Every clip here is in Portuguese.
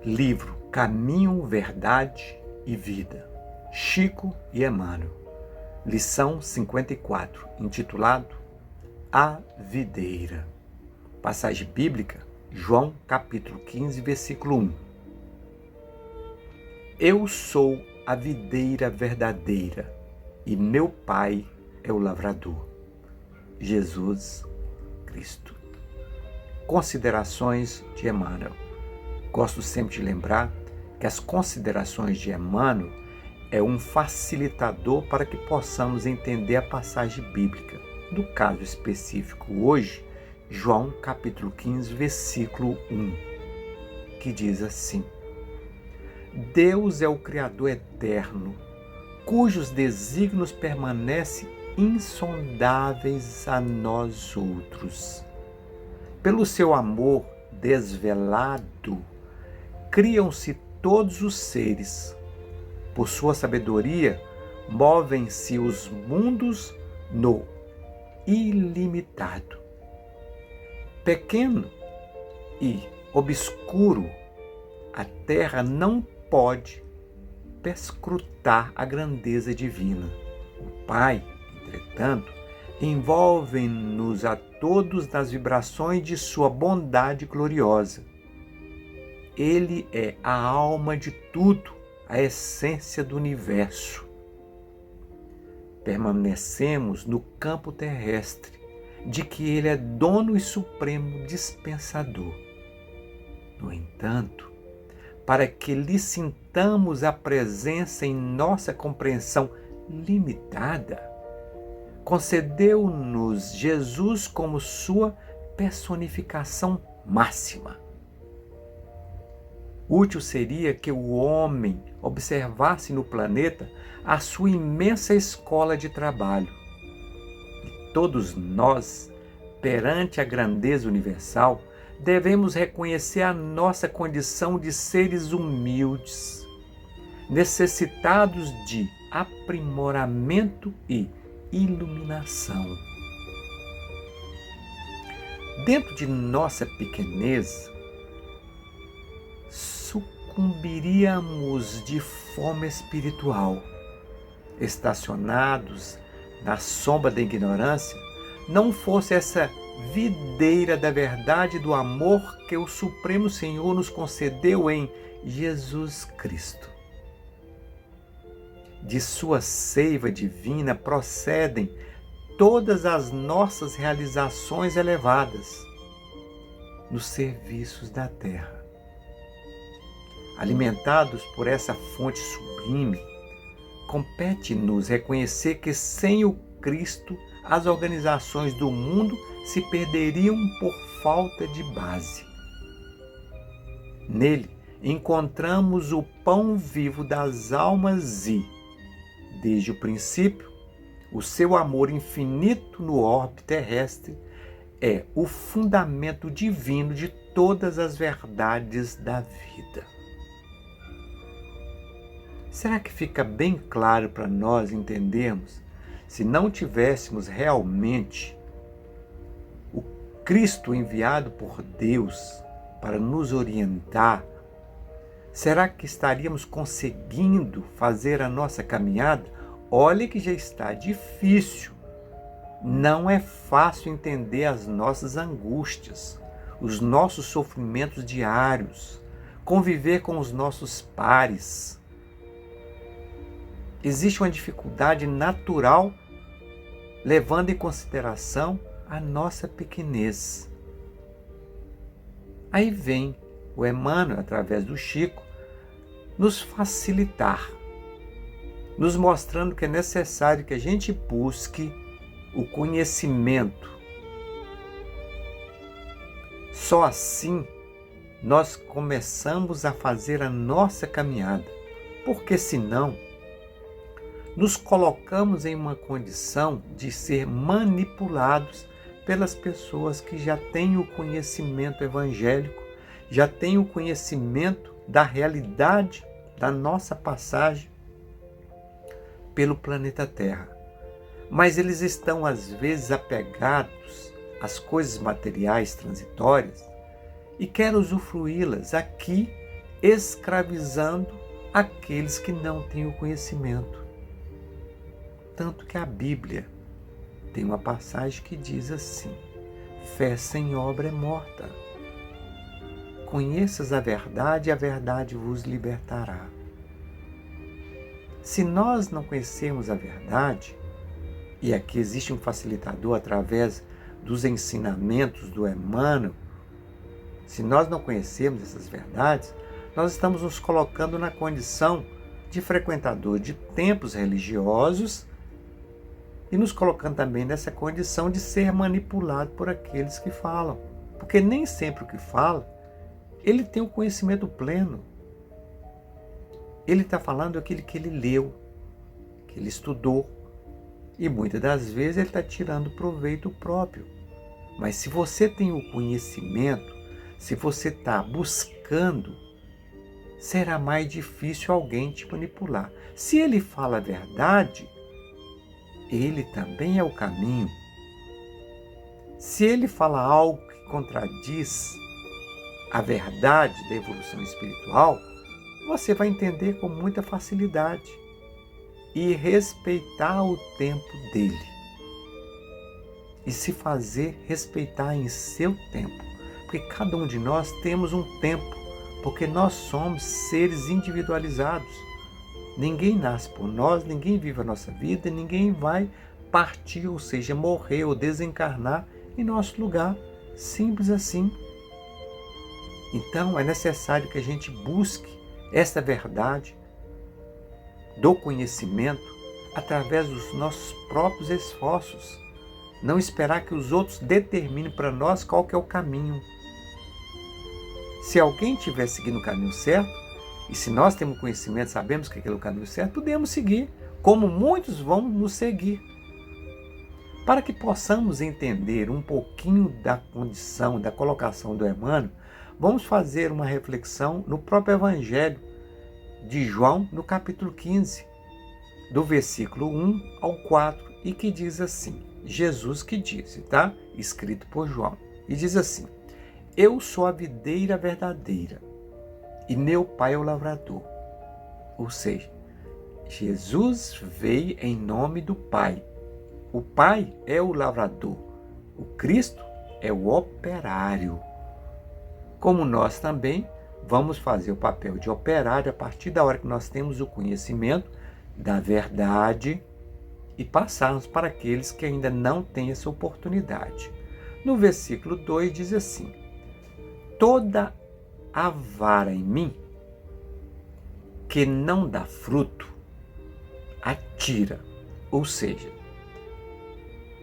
Livro Caminho, Verdade e Vida, Chico e Emmanuel. Lição 54, intitulado A Videira. Passagem bíblica, João capítulo 15, versículo 1. Eu sou a videira verdadeira e meu Pai é o lavrador. Jesus Cristo. Considerações de Emmanuel. Gosto sempre de lembrar que as considerações de Emmanuel é um facilitador para que possamos entender a passagem bíblica. No caso específico hoje, João capítulo 15, versículo 1, que diz assim: Deus é o Criador eterno, cujos desígnios permanecem insondáveis a nós outros. Pelo seu amor desvelado, criam-se todos os seres. Por sua sabedoria, movem-se os mundos no ilimitado. Pequeno e obscuro, a terra não pode perscrutar a grandeza divina. O Pai, entretanto, envolve-nos a todos nas vibrações de sua bondade gloriosa. Ele é a alma de tudo, a essência do universo. Permanecemos no campo terrestre, de que ele é dono e supremo dispensador. No entanto, para que lhe sintamos a presença em nossa compreensão limitada, concedeu-nos Jesus como sua personificação máxima. Útil seria que o homem observasse no planeta a sua imensa escola de trabalho. E todos nós, perante a grandeza universal, devemos reconhecer a nossa condição de seres humildes, necessitados de aprimoramento e iluminação. Dentro de nossa pequenez, sucumbiríamos de fome espiritual. Estacionados na sombra da ignorância, não fosse essa videira da verdade e do amor que o Supremo Senhor nos concedeu em Jesus Cristo. De sua seiva divina procedem todas as nossas realizações elevadas nos serviços da terra. Alimentados por essa fonte sublime, compete-nos reconhecer que sem o Cristo as organizações do mundo se perderiam por falta de base. Nele encontramos o pão vivo das almas e, desde o princípio, o seu amor infinito no orbe terrestre é o fundamento divino de todas as verdades da vida. Será que fica bem claro para nós entendermos, se não tivéssemos realmente o Cristo enviado por Deus para nos orientar, será que estaríamos conseguindo fazer a nossa caminhada? Olha que já está difícil. Não é fácil entender as nossas angústias, os nossos sofrimentos diários, conviver com os nossos pares. Existe uma dificuldade natural, levando em consideração a nossa pequenez. Aí vem o Emmanuel, através do Chico, nos facilitar, nos mostrando que é necessário que a gente busque o conhecimento. Só assim nós começamos a fazer a nossa caminhada, porque senão nos colocamos em uma condição de ser manipulados pelas pessoas que já têm o conhecimento evangélico, já têm o conhecimento da realidade da nossa passagem pelo planeta Terra. Mas eles estão, às vezes, apegados às coisas materiais transitórias e querem usufruí-las aqui escravizando aqueles que não têm o conhecimento. Tanto que a Bíblia tem uma passagem que diz assim: fé sem obra é morta. Conheças a verdade e a verdade vos libertará. Se nós não conhecermos a verdade, e aqui existe um facilitador através dos ensinamentos do Emmanuel, se nós não conhecermos essas verdades, nós estamos nos colocando na condição de frequentador de templos religiosos e nos colocando também nessa condição de ser manipulado por aqueles que falam. Porque nem sempre o que fala, ele tem o conhecimento pleno. Ele está falando aquilo que ele leu, que ele estudou. E muitas das vezes ele está tirando proveito próprio. Mas se você tem o conhecimento, se você está buscando, será mais difícil alguém te manipular. Se ele fala a verdade, ele também é o caminho. Se ele fala algo que contradiz a verdade da evolução espiritual, você vai entender com muita facilidade e respeitar o tempo dele. E se fazer respeitar em seu tempo. Porque cada um de nós temos um tempo, porque nós somos seres individualizados. Ninguém nasce por nós, ninguém vive a nossa vida, ninguém vai partir, ou seja, morrer ou desencarnar em nosso lugar. Simples assim. Então é necessário que a gente busque essa verdade do conhecimento através dos nossos próprios esforços. Não esperar que os outros determinem para nós qual que é o caminho. Se alguém estiver seguindo o caminho certo, e se nós temos conhecimento, sabemos que aquele é o caminho certo, podemos seguir, como muitos vão nos seguir. Para que possamos entender um pouquinho da condição, da colocação do Emmanuel, vamos fazer uma reflexão no próprio Evangelho de João, no capítulo 15, do versículo 1 ao 4, e que diz assim, Jesus que disse, tá? Escrito por João, e diz assim: eu sou a videira verdadeira, e meu pai é o lavrador. Ou seja, Jesus veio em nome do Pai. O Pai é o lavrador, o Cristo é o operário. Como nós também vamos fazer o papel de operário a partir da hora que nós temos o conhecimento da verdade e passarmos para aqueles que ainda não têm essa oportunidade. No versículo 2 diz assim: toda a vara em mim que não dá fruto, atira. Ou seja,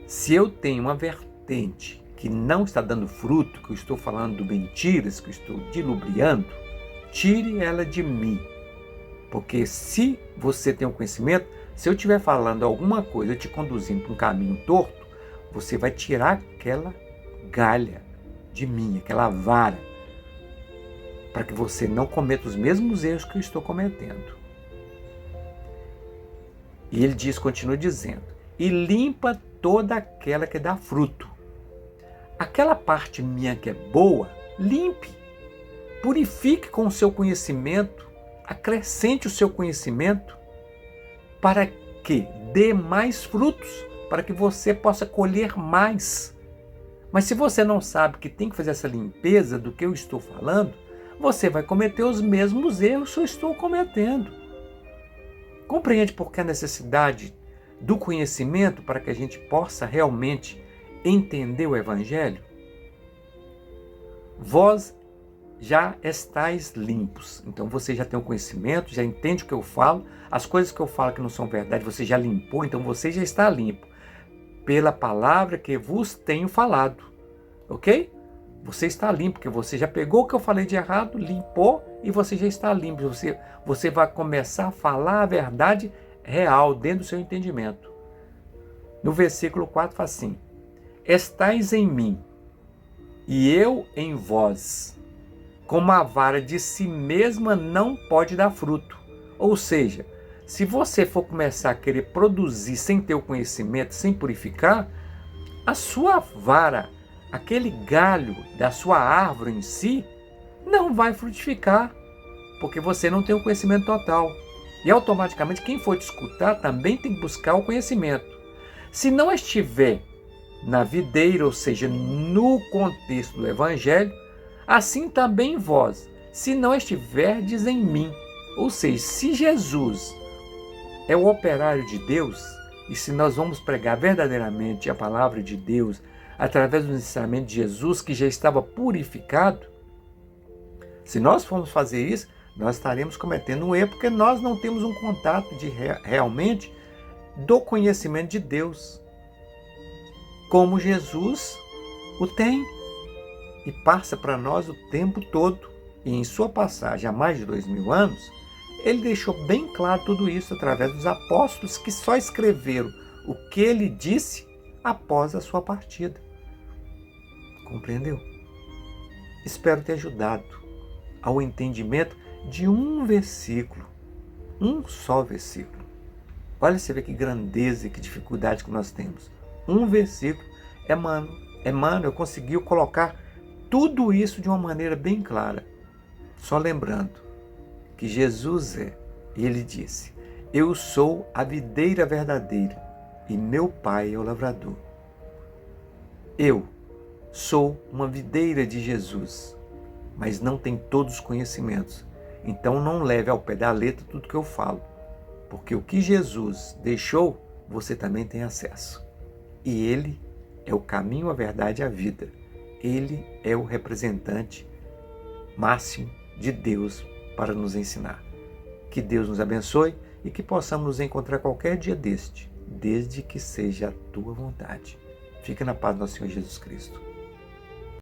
se eu tenho uma vertente que não está dando fruto, que eu estou falando de mentiras, que eu estou dilubriando, tire ela de mim. Porque se você tem um conhecimento, se eu estiver falando alguma coisa, te conduzindo para um caminho torto, você vai tirar aquela galha de mim, aquela vara, para que você não cometa os mesmos erros que eu estou cometendo. E ele diz, continua dizendo, e limpa toda aquela que dá fruto. Aquela parte minha que é boa, limpe, purifique com o seu conhecimento, acrescente o seu conhecimento, para que dê mais frutos, para que você possa colher mais. Mas se você não sabe que tem que fazer essa limpeza do que eu estou falando, você vai cometer os mesmos erros que eu estou cometendo. Compreende por que a necessidade do conhecimento para que a gente possa realmente entender o Evangelho? Vós já estáis limpos. Então você já tem o conhecimento, já entende o que eu falo. As coisas que eu falo que não são verdade, você já limpou, então você já está limpo. Pela palavra que vos tenho falado. Ok? Você está limpo, porque você já pegou o que eu falei de errado, limpou e você já está limpo. Você vai começar a falar a verdade real dentro do seu entendimento. No versículo 4 fala assim: estais em mim e eu em vós, como a vara de si mesma não pode dar fruto. Ou seja, se você for começar a querer produzir sem ter o conhecimento, sem purificar, a sua vara, aquele galho da sua árvore em si, não vai frutificar. porque você não tem o conhecimento total. E automaticamente quem for te escutar também tem que buscar o conhecimento. Se não estiver na videira, ou seja, no contexto do Evangelho, assim também vós, se não estiverdes em mim. Ou seja, se Jesus é o operário de Deus, e se nós vamos pregar verdadeiramente a palavra de Deus através do ensinamento de Jesus, que já estava purificado, se nós formos fazer isso, nós estaremos cometendo um erro, porque nós não temos um contato realmente do conhecimento de Deus, como Jesus o tem e passa para nós o tempo todo. E em sua passagem há mais de 2000 anos, ele deixou bem claro tudo isso através dos apóstolos, que só escreveram o que ele disse após a sua partida. Compreendeu? Espero ter ajudado ao entendimento de um versículo, um só versículo. Olha, você vê que grandeza e que dificuldade que nós temos. Um versículo, Emmanuel conseguiu colocar tudo isso de uma maneira bem clara. Só lembrando que Jesus e ele disse: eu sou a videira verdadeira e meu Pai é o lavrador. Eu sou uma videira de Jesus, mas não tenho todos os conhecimentos. Então não leve ao pé da letra tudo que eu falo, porque o que Jesus deixou, você também tem acesso. E ele é o caminho, a verdade e a vida. Ele é o representante máximo de Deus para nos ensinar. Que Deus nos abençoe e que possamos nos encontrar qualquer dia desde que seja a tua vontade. Fica na paz do nosso Senhor Jesus Cristo.